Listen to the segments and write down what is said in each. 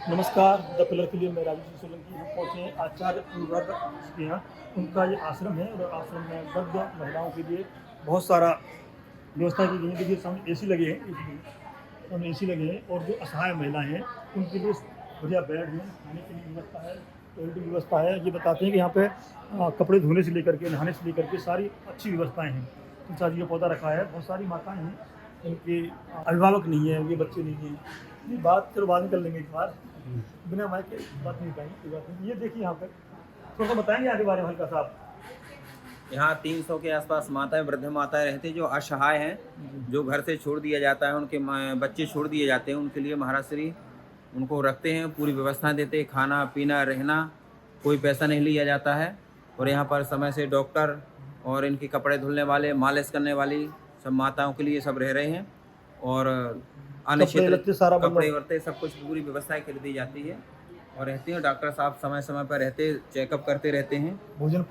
नमस्कार। The pillar के लिए मैं राजेश सोलंकी हम पहुँचे हैं आचार्य अनुराग के यहाँ। उनका ये आश्रम है और आश्रम में वृद्ध महिलाओं के लिए बहुत सारा व्यवस्था की गई है। देखिए सामने एसी लगे हैं, सामने एसी लगे हैं और जो असहाय महिलाएं हैं उनके लिए बढ़िया बेड है, खाने की व्यवस्था है, टॉयलेट की व्यवस्था है। ये बताते हैं कि यहाँ पे कपड़े धोने से लेकर के नहाने से लेकर के सारी अच्छी व्यवस्थाएँ हैं। तुलसा जी का पौधा रखा है, बहुत सारी माताएँ हैं, उनके अभिभावक नहीं है, उनके बच्चे नहीं हैं। ये बात चलो बाद में कर लेंगे एक बार, बिना माइक के बात नहीं पाएंगे, कोई बात नहीं। ये देखिए यहाँ पे थोड़ा सा बताएंगे आगे बारे में हल्का सा आप। यहाँ 300 के आसपास माताएं, वृद्ध माताएं रहती हैं जो असहाय हैं, जो घर से छोड़ दिया जाता है, उनके बच्चे छोड़ दिए जाते हैं, उनके लिए महाराज श्री उनको रखते हैं, पूरी व्यवस्था देते हैं, खाना पीना रहना, कोई पैसा नहीं लिया जाता है। और यहाँ पर समय से डॉक्टर और इनके कपड़े धुलने वाले, मालिश करने वाली सब माताओं के लिए सब रह रहे हैं। और अन्य क्षेत्र सारा कपड़े वरते सब कुछ पूरी व्यवस्थाएं कर दी जाती है और रहते हैं। डॉक्टर साहब समय समय पर रहते, चेकअप करते रहते हैं। भोजन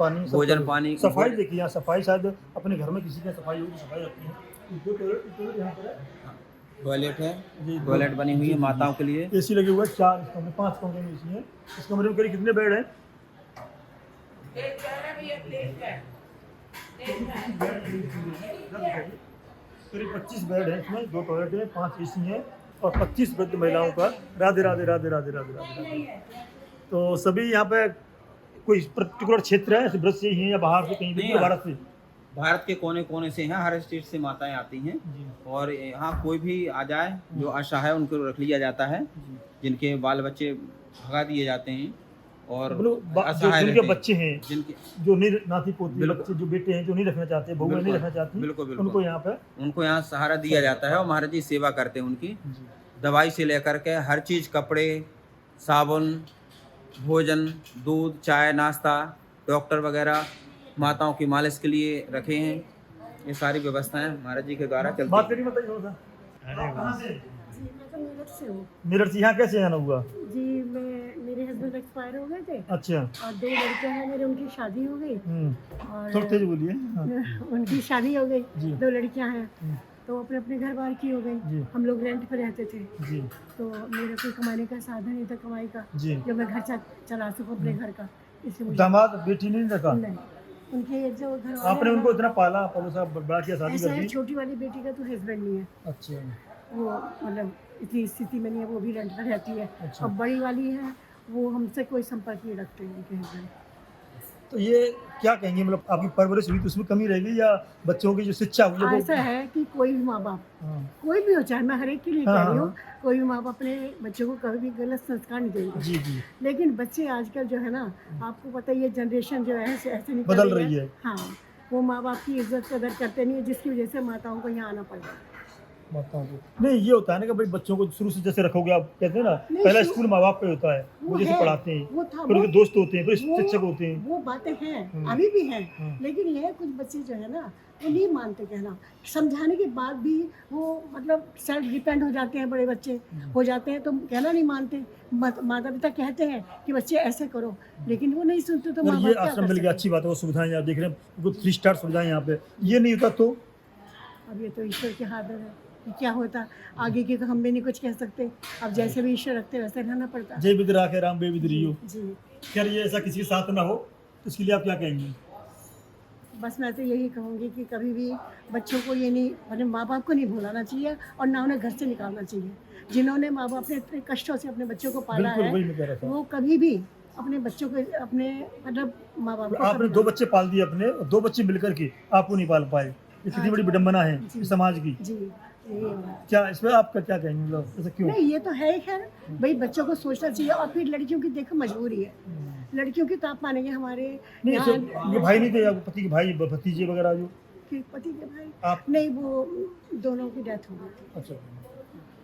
पानी सफाई देखिए यहाँ सफाई, शायद अपने घर में किसी की सफाई होगी, सफाई रखती है। दो टॉयलेट यहाँ पर है, टॉयलेट है, टॉयलेट बनी हुई है माताओं के लिए। एसी लगे हुए हैं, 4 कमरे 5 कमरे में एसी है। इस कमरे में करीब कितने बेड हैं? करीब 25 बेड है इसमें, 2 टॉयलेट है, 5 एसी है और 25 वृद्ध महिलाओं का। राधे राधे राधे राधे राधे राधे। तो सभी यहाँ पे कोई पर्टिकुलर क्षेत्र है, ब्रज से ही है या बाहर से कहीं भी? भारत से, भारत के कोने कोने से हैं, हर स्टेट से माताएं आती हैं। और यहाँ कोई भी आ जाए जो असहाय है उनको रख लिया जाता है, जिनके बाल बच्चे भगा दिए जाते हैं और जिनके बच्चे हैं, जिनके जो नहीं नाती पोती बच्चे, जो बेटे हैं जो नहीं रखना चाहते, बहुएं नहीं रखना चाहती, बिल्कुल उनको यहाँ सहारा दिया जाता है। और महाराज जी सेवा करते हैं उनकी, दवाई से लेकर के हर चीज़, कपड़े, साबुन, भोजन, दूध, चाय, नाश्ता, डॉक्टर वगैरह, माताओं की मालिश के लिए रखे हैं। ये सारी व्यवस्थाएं महाराज जी के द्वारा चलती हैं। बात करिए, बताइए थोड़ा सा। कहाँ से? जी मैं तो मेरठ से हूँ। मेरठ से यहाँ कैसे आना हुआ? जी मेरे हस्बैंड एक्सपायर हो गए थे। अच्छा। और 2 लड़के हैं मेरे, उनकी शादी हो गई। और थोड़ा तेज बोलिए। हाँ। उनकी शादी हो गई, जी। 2 लड़कियां हैं, तो अपने अपने घर बार की हो गई। हम लोग रेंट पर रहते थे जी। तो मेरा कोई कमाने का साधन नहीं था, कमाई का, जी। जो मैं घर चला सकूँ अपने घर का। इसलिए मुझे दामाद बेटी नहीं रखा? नहीं, उनके जो घर वाले आपने उनको इतना पाला पलोसा, बड़ा किया, शादी ऐसा कर है, दी? छोटी वाली बेटी का तो हस्बैंड नहीं है। अच्छा। वो मतलब इतनी स्थिति में नहीं है, वो भी रेंट पर रहती है। अच्छा। और बड़ी वाली है, वो हमसे कोई संपर्क नहीं रखते हैं उनके हस्बैंड। तो ये क्या कहेंगे, मतलब आपकी परवरिश हुई तो उसमें कमी रहेगी या बच्चों की जो शिक्षा हुई है ऐसा है कि कोई भी माँ बाप, हाँ। कोई भी हो, चाहे मैं हर एक के लिए हाँ, कह रही हूँ, हाँ। कोई भी माँ बाप अपने बच्चों को कभी भी गलत संस्कार नहीं देंगे। जी जी। लेकिन बच्चे आजकल जो है ना, आपको पता है ये जनरेशन जो है ऐसे निकल बदल रही है। हाँ, वो माँ बाप की इज्जत कदर करते नहीं है, जिसकी वजह से माताओं को यहाँ आना पड़ता है। माताओं को नहीं, ये होता है ना कि भाई बच्चों को शुरू से जैसे रखोगे, आप कहते हैं ना पहला स्कूल माँ बाप पे होता है, वो जैसे पढ़ाते हैं, फिर उनके दोस्त होते हैं, फिर शिक्षक होते हैं, वो बातें हैं, अभी भी हैं। लेकिन ये कुछ बच्चे जो है ना, वो नहीं मानते कहना, समझाने के बाद भी वो मतलब सेल्फ डिपेंड हो जाते हैं, बड़े बच्चे हो जाते हैं तो कहना नहीं मानते। माता पिता कहते हैं कि बच्चे ऐसे करो, लेकिन वो नहीं सुनते। तो माँ ये बाप आश्रम मिल गया, अच्छी बात है, वो सुविधाएं आप देख रहे हैं, 3 स्टार सुविधाएं यहाँ पे। ये नहीं होता तो अब ये तो ईश्वर के हाथ है कि क्या होता आगे की, तो हम भी नहीं कुछ कह सकते। अब जैसे भी ईश्वर रखते वैसे रहना पड़ता। जय विद राखे राम बे विद रियो। जी। खैर ये ऐसा किसी के साथ ना हो, तो इसके लिए आप क्या कहेंगे? बस मैं तो यही कहूँगी कि कभी भी बच्चों को ये नहीं, अपने माँ बाप को नहीं भुलाना चाहिए और ना उन्हें घर से निकालना चाहिए। जिन्होंने माँ बाप ने इतने कष्टों से अपने बच्चों को पाला है, वही मैं कह रहा था। वो कभी भी अपने बच्चों को, अपने मतलब माँ बाप को, आपने 2 बच्चे पाल दिए अपने, 2 बच्चे मिलकर के आपको नहीं पाल पाए, ये कितनी बड़ी विडम्बना है समाज की। जी, क्या इसमें आपका क्या कहेंगे, मतलब ऐसा क्यों? नहीं, ये तो है ही। खैर भाई बच्चों को सोचना चाहिए। और फिर लड़कियों की देखो मजबूरी है, लड़कियों की ताप मानेंगे हमारे नहीं, यहाँ। ये भाई नहीं थे आपके पति के भाई, भतीजे वगैरह जो? पति के भाई आप? नहीं, वो दोनों की डेथ हो गई थी। अच्छा,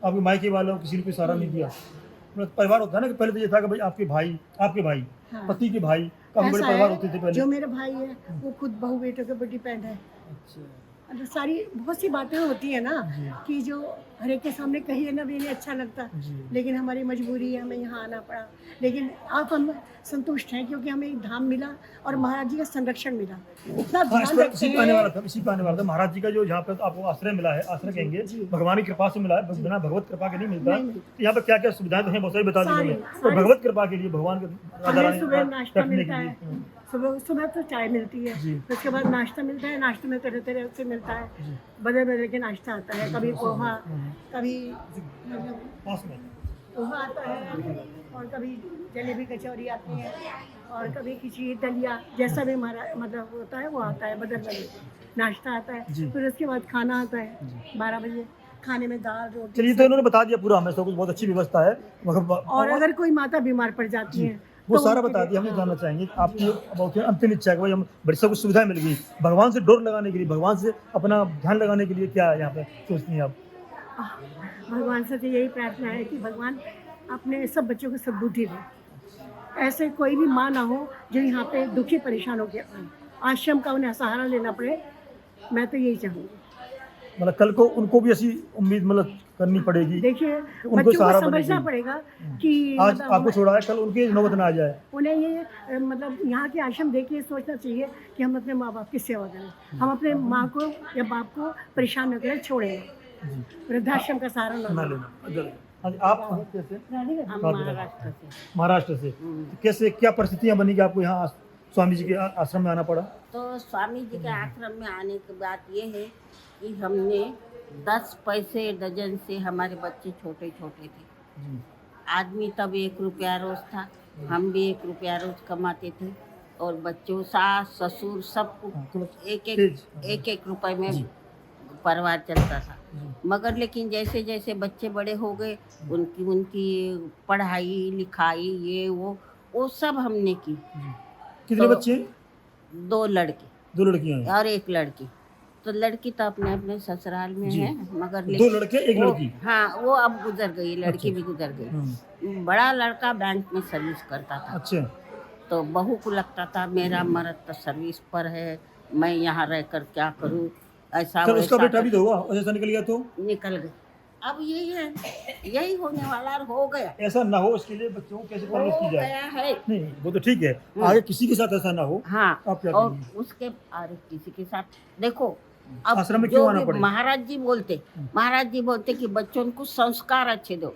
आपके मायके वालों किसी ने कोई सहारा नहीं दिया? मतलब परिवार होता है ना कि पहले तो ये था कि भाई आपके भाई हाँ। पति के भाई, काफी बड़े ऐसा परिवार है, होते थे पहले। जो मेरा भाई है वो खुद बहू बेटों के ऊपर डिपेंड है। अच्छा। मतलब सारी बहुत सी बातें होती है ना कि जो हर एक के सामने कहिए ना भी नहीं अच्छा लगता, जी। लेकिन हमारी मजबूरी है, हमें यहाँ आना पड़ा। लेकिन आप हम संतुष्ट हैं क्योंकि हमें एक धाम मिला और महाराज जी का संरक्षण मिला। इतना हाँ, इस ध्यान पर रखते इसी पे आने वाला हैं। था, इसी पे आने वाला था। महाराज जी का जो यहाँ पे आपको आश्रय मिला है, आश्रय कहेंगे, जी। भगवान की कृपा से मिला है, बिना भगवत कृपा के नहीं मिलता। नहीं मिलता। तो यहाँ पे क्या क्या सुविधाएं तो हैं, बहुत सारी बता दी सारी, मैंने। तो सारी। भगवत कृपा के लिए, भगवान के राधा हमें रानी सुबह का नाश्ता रखने मिलता के है, लिए। सुबह सुबह तो चाय मिलती है, जी। उसके बाद नाश्ता मिलता है, नाश्ते में तरह तरह से मिलता है, जी। बदल बदल के नाश्ता आता है, कभी पोहा, कभी मतलब पास में पोहा आता है, और कभी जलेबी कचौरी आती है, और कभी खिचड़ी दलिया, जैसा भी हमारा मतलब होता है वो आता है, बदल बदल के नाश्ता आता है। जी। फिर उसके बाद खाना आता है 12 बजे, खाने में दाल रोटी। चलिए, तो इन्होंने बता दिया पूरा हमें, सब कुछ बहुत अच्छी व्यवस्था है। और अगर कोई माता बीमार पड़ जाती है वो तो सारा उनके बता लिए- दिया। हम ये हाँ। जानना चाहेंगे कि आपकी बहुत ही अंतिम इच्छा है कि भाई हम बड़ी सब कुछ सुविधा मिल गई, भगवान से डोर लगाने के लिए, भगवान से अपना ध्यान लगाने के लिए क्या यहाँ पे सोचती हैं आप? भगवान से तो यही प्रार्थना है कि भगवान अपने सब बच्चों को सद्बुद्धि दे। ऐसे कोई भी माँ ना हो जो यहाँ पे दुखी परेशान हो के आए, आश्रम का उन्हें सहारा लेना पड़े। मैं तो यही चाहूँगी। मतलब कल को उनको भी ऐसी उम्मीद मतलब करनी पड़ेगी। देखिए, उनको बच्चों को सहारा समझना बनेगी। पड़ेगा कि आज मतलब आपको छोड़ा है, कल उनकी नौबत ना आ जाए। उन्हें ये मतलब यहाँ के आश्रम देख के सोचना चाहिए कि हम अपने माँ बाप की सेवा करें, हम अपने माँ को या बाप को परेशान न करें, छोड़ें, वृद्धाश्रम का सहारा ना न लें। लेना। हाँ जी, आप कैसे? हम महाराष्ट्र से। महाराष्ट्र से। तो कैसे क्या परिस्थितियाँ बनी कि आपको यहाँ स्वामी जी के आश्रम में आना पड़ा? तो स्वामी जी के आश्रम में आने की बात ये है कि हमने 10 पैसे डजन से, हमारे बच्चे छोटे छोटे थे, जी। आदमी तब 1 रुपया रोज था, हम भी 1 रुपया रोज कमाते थे, और बच्चों, सास ससुर सबको हाँ, थोड़ा एक तेज। एक रुपए में जी। परिवार चलता था। जी। मगर लेकिन जैसे जैसे बच्चे बड़े हो गए, उनकी उनकी पढ़ाई लिखाई ये वो सब हमने की। जी। कितने तो- बच्चे हैं? 2 लड़के 2 लड़कियां हैं। और 1 लड़की। तो लड़की तो अपने अपने ससुराल में जी। है, मगर 2 लेकिन लड़के 1 वो- लड़की। हाँ, वो अब गुजर गई, लड़की अच्छा। भी गुजर गई। हम्म, बड़ा लड़का बैंक में सर्विस करता था, अच्छा। तो बहू को लगता था मेरा मर्द तो सर्विस पर है, मैं यहाँ रहकर क्या करूँ, ऐसा सर उसका वैसा बेटा भी तो हुआ, ऐसा निकल गया तो? निकल गई। अब यही है, यही होने वाला और हो गया, ऐसा ना हो, इसके लिए बच्चों को कैसे हो परवरिश की जाए? गया है। नहीं, वो तो ठीक है, आगे किसी के साथ ऐसा ना हो। हाँ, आप क्या और करेंगे? उसके और किसी के साथ देखो, अब आश्रम में क्यों जो आना भी पड़े? महाराज जी बोलते कि बच्चों को संस्कार अच्छे दो।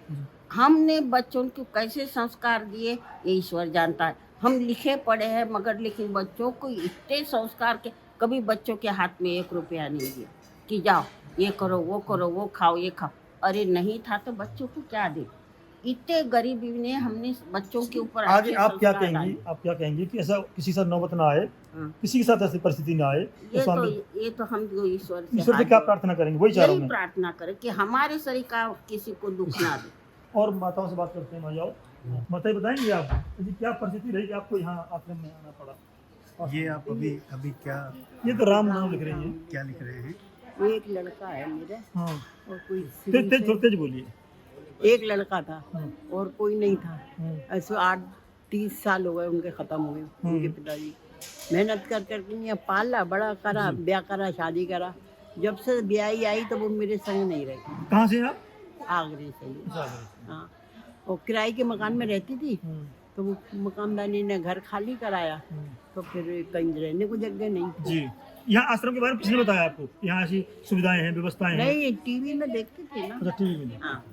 हमने बच्चों को कैसे संस्कार दिए ये ईश्वर जानता है। हम लिखे पढ़े हैं, मगर लेकिन बच्चों को इतने संस्कार के, कभी बच्चों के हाथ में 1 रुपया नहीं दिया कि जाओ ये करो, वो खाओ, ये खाओ। अरे नहीं था तो बच्चों को क्या दे? इतने गरीबी ने हमने बच्चों के ऊपर आगे अच्छे आप क्या संस्कार कहेंगी? डाले। आप क्या कहेंगी कि ऐसा किसी के साथ नौबत ना आए, हाँ। किसी के साथ ऐसी परिस्थिति ना आए? तो स्वामी ये तो हम जो ईश्वर ईश्वर से हाथ क्या जोड़- प्रार्थना करेंगे? वही चाह रहा यही हूं मैं। प्रार्थना करें कि हमारे शरीर का किसी को दुख ना दे। और माताओं से बात करते हैं। जाओ माताएं, बताएंगे आप यदि क्या परिस्थिति रही कि आपको यहाँ आश्रम में आना पड़ा? ये आप अभी क्या ये तो राम नाम लिख रही है। क्या लिख रहे हैं? एक लड़का है मेरे, हाँ, और कोई तेज तेज तेज बोलिए। एक लड़का था और कोई नहीं था। हम्म, ऐसे 30 साल हो गए उनके ख़त्म हुए, उनके पिताजी मेहनत कर करके यहाँ पाला, बड़ा करा, ब्याह करा, शादी करा। जब से ब्याही आई तो वो मेरे संग नहीं रही, कहाँ से हैं आप? आगरे से ही। हाँ, और किराए के मकान में रहती थी, तो वो मकानदानी ने घर खाली कराया, तो फिर कहीं रहने को जगह नहीं थी। जी। यहाँ आश्रम के बारे में किसने बताया आपको? यहाँ ऐसी सुविधाएं हैं, व्यवस्थाएं हैं? नहीं, टीवी में देखते थे ना। अच्छा, टीवी में। हाँ,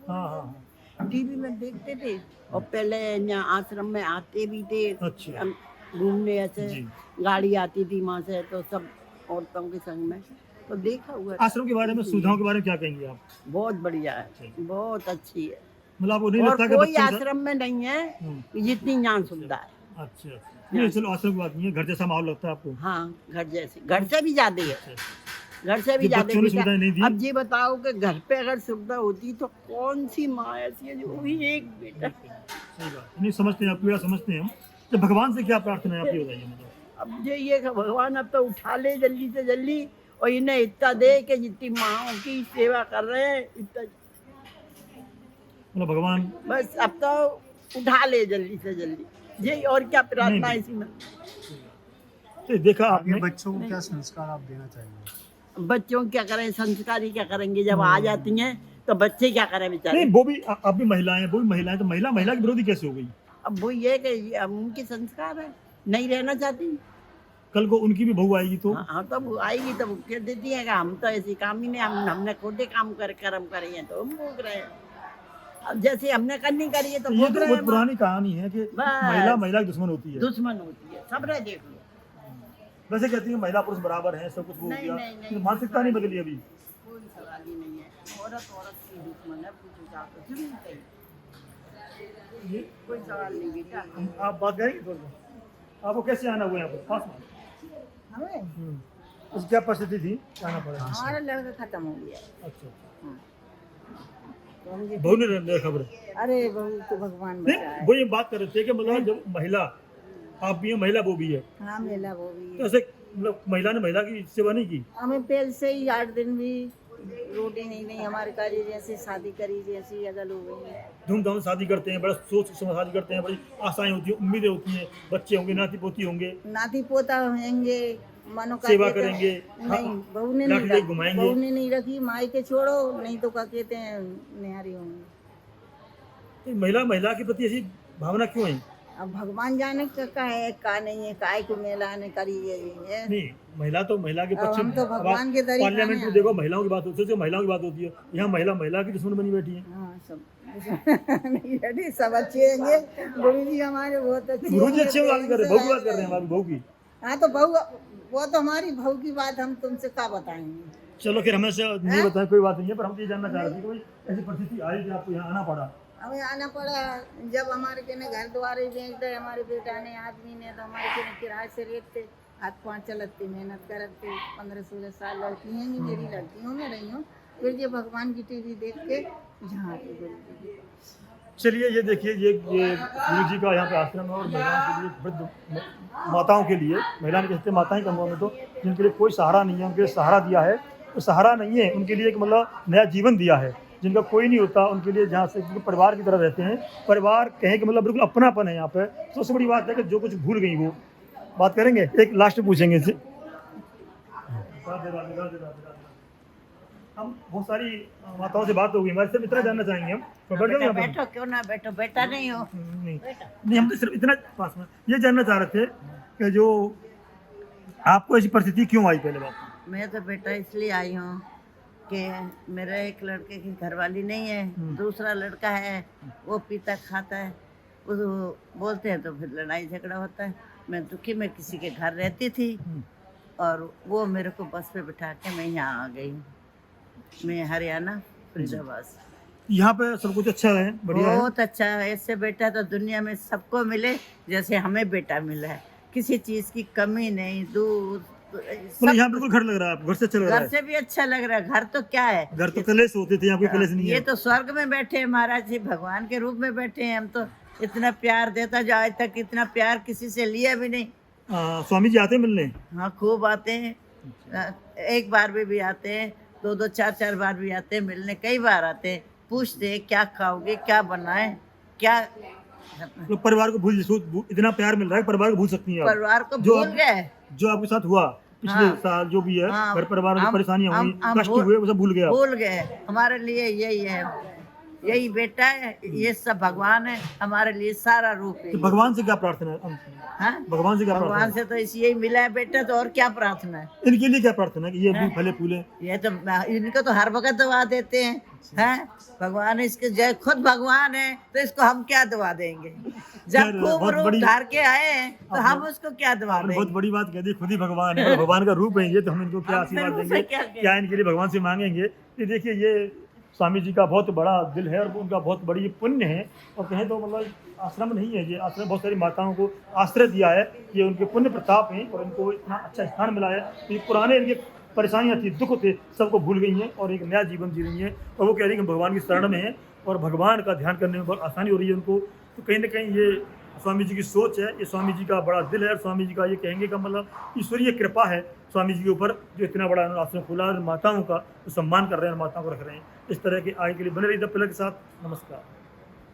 हाँ हाँ हाँ। टीवी में देखते थे, और पहले यहाँ आश्रम में आते भी थे अच्छा। हम घूमने, ऐसे जी। गाड़ी आती थी वहाँ से, तो सब औरतों के संग में तो देखा हुआ है। आश्रम के बारे में, सुविधाओं के बारे में क्या कहेंगे आप? बहुत बढ़िया है, बहुत अच्छी है, मतलब आपको नहीं और लगता कि कोई बच्चों का- आश्रम में नहीं है जितनी यहाँ सुविधा है। अच्छा अच्छा। नहीं, चलो आश्रम की बात नहीं है, घर जैसा माहौल लगता है आपको? हाँ, घर जैसे, घर से भी ज्यादा है, घर से भी जो ज्यादा बच्चों ने सुविधाएं नहीं दी। है। अब ये बताओ कि घर पे अगर सुविधा होती तो कौन सी माँ ऐसी है जो भी एक बेटा। सही बात। नहीं, समझते हैं आप, पीड़ा समझते हैं हम। तो भगवान से क्या प्रार्थना है आपकी, बताइए मुझे। अब ये कि भगवान अब तो उठा ले जल्दी से जल्दी, और इन्हें इतना दे कि जितनी माँओं की सेवा कर रहे हैं इतना, मतलब भगवान बस अब तो उठा ले जल्दी से जल्दी, यही और क्या प्रार्थना है नहीं। इसी में। तो देखा आगे आपने, बच्चों को क्या संस्कार आप देना चाहेंगे? बच्चों क्या करें, संस्कारी क्या करेंगे, जब आ जाती हैं तो बच्चे क्या करें बेचारे। नहीं वो भी आप भी महिलाएं हैं, वो भी महिलाएं, तो महिला महिला की विरोधी कैसे हो गई? अब वो ये कि अब उनके संस्कार है, नहीं रहना चाहती। कल को उनकी भी बहू आएगी तो हाँ तो वो आएगी तो वो कह देती है कि हम तो ऐसी काम ही नहीं, हमने खुद ही काम कर कर्म करे हैं तो हम भोग रहे हैं। अब जैसे हमने करनी करी है तो ये भोग तो रहे बहुत हैं। पुरानी कहानी है कि बस। महिला महिला की दुश्मन होती है। दुश्मन होती है, सब रह देख लो। वैसे कहती है महिला पुरुष बराबर हैं, सब कुछ हो नहीं, गया, नहीं, नहीं। लेकिन मानसिकता नहीं बदली अभी। कोई सवाल ही नहीं है, औरत की दुश्मन है, पूछो जाकर शुरू से ही। ये कोई सवाल नहीं बेटा। आप बात करेंगे थोड़ी देर? आपको कैसे आना हुआ यहाँ पर पास में? हमें उस क्या परिस्थिति थी, आना पड़ा? हमारा लड़का खत्म हो गया। अच्छा, तो मुझे बहू ने खबर? अरे बहू तो भगवान नहीं बचाए। वो ये बात कर रहे थे कि मतलब जब महिला, आप भी हैं महिला, वो भी है, हाँ मेला वो भी तो है। ऐसे मतलब महिला ने महिला की सेवा नहीं की? हमें पहले से ही 8 दिन भी रोटी नहीं हमारे कार्य जैसे शादी करी जैसी अगल हो गई। धूमधाम से शादी करते हैं, बड़ा सोच समझ शादी करते हैं, बड़ी आशाएं होती हैं, उम्मीदें होती हैं, बच्चे होंगे, नाती पोती होंगे, नाती पोता होंगे, मनो का सेवा कहते हैं। करेंगे, नहीं बहू ने लाठी नहीं लेके रखी, घुमाएंगे। बहू ने नहीं रखी, माई के छोड़ो, नहीं तो क्या कहते हैं निहारी होंगे। तो महिला महिला के प्रति ऐसी भावना क्यों है? अब भगवान जाने का है का नहीं है, काय को मेला ने करी है। नहीं महिला तो महिला के अब पक्ष हम में, तो भगवान के तरीके पार्लियामेंट में हैं। देखो महिलाओं की बात होती है, महिलाओं की बात होती है, यहाँ महिला महिला की दुश्मन बनी बैठी है। हाँ सब नहीं रेडी, सब अच्छे होंगे। गुरु जी हमारे बहुत अच्छे गुरु जी होंगे, अच्छे बात कर रहे हैं, बहू की बात कर रहे हैं, हमारी बहू की। हाँ तो बहू, वो तो हमारी बहू की बात हम तुमसे क्या बताएंगे। चलो फिर हमें से नहीं बताया, कोई बात नहीं है, पर हम तो ये जानना चाह रहे थे कि भाई ऐसी परिस्थिति आई कि आपको यहाँ आना पड़ा। हमें आना पड़ा, जब हमारे के घर द्वारे बेच दे हमारे बेटा ने आदमी ने, तो हमारे के किराए से रहते, हाथ पाँच चलते, मेहनत करते, 15-16 साल लड़की हैं, मेरी लड़कियों में रही हूँ। फिर ये भगवान की टीवी देख के जहाँ के गुरु जी। चलिए ये देखिए, ये गुरु जी का यहाँ पे आश्रम है, और महिलाओं के लिए, वृद्ध माताओं के लिए, महिलाएं कहते हैं माताएं कमों में, तो जिनके लिए कोई सहारा नहीं है, उनके लिए सहारा दिया है। तो सहारा नहीं है, उनके लिए एक मतलब नया जीवन दिया है। जिनका कोई नहीं होता उनके लिए, जहाँ से परिवार की तरह रहते हैं, परिवार कहें कि मतलब बिल्कुल अपनापन है यहाँ पे। तो सबसे बड़ी बात है कि जो कुछ भूल गई वो बात करेंगे, एक लास्ट पूछेंगे इससे। हम बहुत सारी माताओं से बात हो गई हमारे, सिर्फ इतना जानना चाहेंगे हम, तो बैठ जाओ यहाँ पर। बैठो, क्यों ना बैठो, बेटा नहीं हो। नहीं हम तो सिर्फ इतना पास में ये जानना चाह रहे थे कि जो आपको ऐसी परिस्थिति क्यों आई, पहले बात। मैं तो बेटा इसलिए आई हूँ कि मेरा एक लड़के की घरवाली नहीं है, दूसरा लड़का है, वो पीता खाता है, वो बोलते हैं तो फिर लड़ाई झगड़ा होता है। मैं दुखी में किसी के घर रहती थी, और वो मेरे को बस पे बिठा के मैं यहाँ आ गई हूँ। मैं हरियाणा फरीदाबाद से। यहाँ पे सब कुछ अच्छा है, बढ़िया है। बहुत अच्छा है, ऐसे बेटा तो दुनिया में सबको मिले जैसे हमें बेटा मिला है। किसी चीज़ की कमी नहीं, दूध मतलब यहाँ बिल्कुल घर लग रहा है, आपको घर से अच्छा लग रहा घर है। से भी अच्छा लग रहा है। घर तो क्या है, घर तो कलेश होते थे, यहाँ कोई कलेश नहीं ये है। तो स्वर्ग में बैठे हैं महाराज जी, भगवान के रूप में बैठे हैं। हम तो इतना प्यार देता जो आज तक इतना प्यार किसी से लिया भी नहीं। स्वामी जी आते हैं मिलने? हाँ खूब आते हैं, एक बार भी आते हैं, 2-2 4-4 बार भी आते हैं मिलने, कई बार आते हैं, पूछते हैं क्या खाओगे, क्या बनाए, क्या। तो परिवार को इतना प्यार मिल रहा है, परिवार को भूल सकती हैं आप? परिवार को जो भूल गए। जो आपके साथ हुआ पिछले हाँ। साल, जो भी है, हाँ। घर परिवार में हम- परेशानियां हुई, हम कष्ट हुए, वो सब भूल गए आप? भूल गए। हमारे लिए यही है, यही बेटा है, ये सब भगवान है हमारे लिए, सारा रूप है। तो भगवान से क्या प्रार्थना है? हाँ? भगवान से क्या प्रार्थना भगवान है? से तो यही मिला है बेटा, तो और क्या प्रार्थना है। इनके लिए क्या प्रार्थना है कि ये भी फले फूले? ये तो इनको तो हर वक्त दुआ देते हैं, हैं? भगवान इसके जय, खुद भगवान है तो इसको हम क्या दुआ देंगे। जब यार, खूब बहुत रूप बड़ी- धार के आए हैं तो हम उसको क्या दुआ आपने बहुत देंगे। बड़ी बात कह दी, खुद ही भगवान है, भगवान का रूप है ये, तो हम इनको क्या हम फिर आशीर्वाद उनसे देंगे, क्या कहें? क्या इनके लिए भगवान से मांगेंगे। ये देखिए, ये स्वामी जी का बहुत बड़ा दिल है, और उनका बहुत बड़ी पुण्य है, और कहें तो मतलब आश्रम नहीं है ये, आश्रम बहुत सारी माताओं को आश्रय दिया है, ये उनके पुण्य प्रताप हैं, और इनको इतना अच्छा स्थान मिला है। तो ये पुराने इनके परेशानियाँ थी, दुख थे, सबको भूल गई हैं, और एक नया जीवन जी रही हैं, और वो कह रही हैं कि भगवान की शरण में है, और भगवान का ध्यान करने में बहुत आसानी हो रही है उनको। तो कहीं ना कहीं ये स्वामी जी की सोच है, ये स्वामी जी का बड़ा दिल है, और स्वामी जी का ये कहेंगे का मतलब ईश्वरीय कृपा है स्वामी जी के ऊपर, जो इतना बड़ा आश्रम खुला है, माताओं का तो सम्मान कर रहे हैं, माताओं को रख रहे हैं। इस तरह के आगे के लिए बने रहिए द पिलर के साथ। नमस्कार।